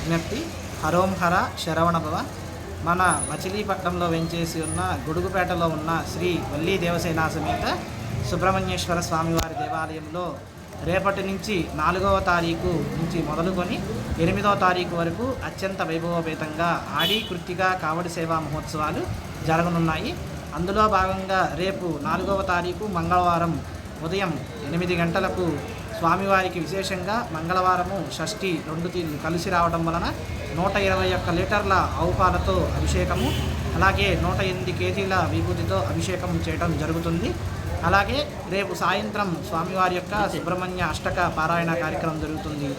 విజ్ఞప్తి. హరోం హర శరవణభవ. మన మచిలీపట్నంలో వెంచేసి ఉన్న గొడుగుపేటలో ఉన్న శ్రీ వల్లీ దేవసేనా సమేత సుబ్రహ్మణ్యేశ్వర స్వామివారి దేవాలయంలో రేపటి నుంచి 4వ తారీఖు నుంచి మొదలుకొని 8వ తారీఖు వరకు అత్యంత వైభవోపేతంగా ఆడి కృత్తిక కావడి సేవా మహోత్సవాలు జరగనున్నాయి. అందులో భాగంగా రేపు 4వ తారీఖు మంగళవారం ఉదయం 8 గంటలకు స్వామివారికి విశేషంగా మంగళవారము షష్ఠి 2 తీర్లు కలిసి రావడం వలన 121 లీటర్ల ఆవు పాలతో అభిషేకము, అలాగే 108 కేజీల విభూతితో అభిషేకం చేయడం జరుగుతుంది. అలాగే రేపు సాయంత్రం స్వామివారి యొక్క సుబ్రహ్మణ్య అష్టక పారాయణ కార్యక్రమం జరుగుతుంది.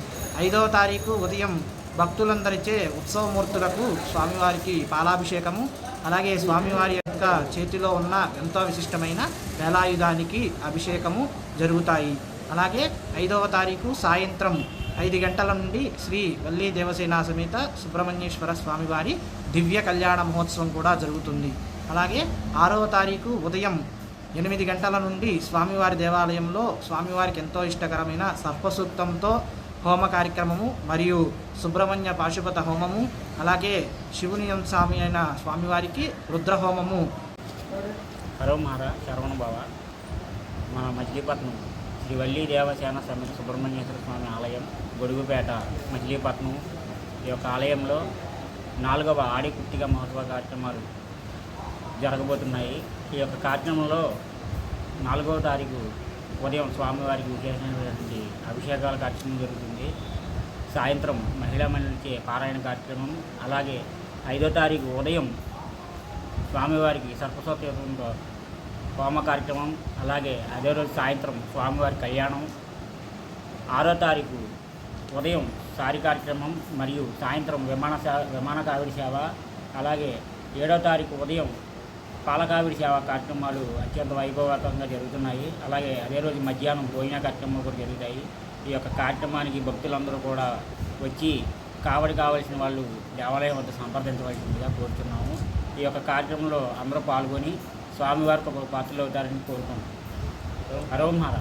5వ తారీఖు ఉదయం భక్తులందరిచే ఉత్సవమూర్తులకు స్వామివారికి పాలాభిషేకము, అలాగే స్వామివారి యొక్క చేతిలో ఉన్న ఎంతో విశిష్టమైన వేలాయుధానికి అభిషేకము జరుగుతాయి. అలాగే 5వ తారీఖు సాయంత్రం 5 గంటల నుండి శ్రీ వల్లీ దేవసేనా సమేత సుబ్రహ్మణ్యేశ్వర స్వామివారి దివ్య కళ్యాణ మహోత్సవం కూడా జరుగుతుంది. అలాగే 6వ తారీఖు ఉదయం 8 గంటల నుండి స్వామివారి దేవాలయంలో స్వామివారికి ఎంతో ఇష్టకరమైన సర్పసూక్తంతో హోమ కార్యక్రమము మరియు సుబ్రహ్మణ్య పాశుపత హోమము, అలాగే శివుని స్వామి అయిన స్వామివారికి రుద్రహోమము. హరోం హర శరవణభవ. మన మచిలీపట్నం శ్రీ వల్లీ దేవసేన సమేత సుబ్రహ్మణ్యేశ్వర స్వామి ఆలయం గొడుగుపేట మచిలీపట్నం. ఈ యొక్క ఆలయంలో 4వ ఆడి కృత్తిక మహోత్సవ కార్యక్రమాలు జరగబోతున్నాయి. ఈ యొక్క కార్యక్రమంలో 4వ తారీఖు ఉదయం స్వామివారికి విశేషమైనటువంటి అభిషేకాల కార్యక్రమం జరుగుతుంది. సాయంత్రం మహిళా మండలిచే పారాయణ కార్యక్రమం, అలాగే 5వ తారీఖు ఉదయం స్వామివారికి సర్పసోత్సవంతో హోమ కార్యక్రమం, అలాగే అదే రోజు సాయంత్రం స్వామివారి కళ్యాణం. 6వ తారీఖు ఉదయం సారి కార్యక్రమం మరియు సాయంత్రం విమాన కావిడి సేవ, అలాగే 7వ తారీఖు ఉదయం పాలకావిడి సేవా కార్యక్రమాలు అత్యంత వైభవతంగా జరుగుతున్నాయి. అలాగే అదే రోజు మధ్యాహ్నం భోజన కార్యక్రమాలు కూడా జరుగుతాయి. ఈ యొక్క కార్యక్రమానికి భక్తులందరూ కూడా వచ్చి కావడి కావలసిన వాళ్ళు దేవాలయం వద్ద సంప్రదించవలసిందిగా కోరుతున్నాము. ఈ యొక్క కార్యక్రమంలో అందరూ పాల్గొని స్వామివారికి ఒక పాత్రలు అవుతారని కోరుకుంటున్నాం. హరోం హర.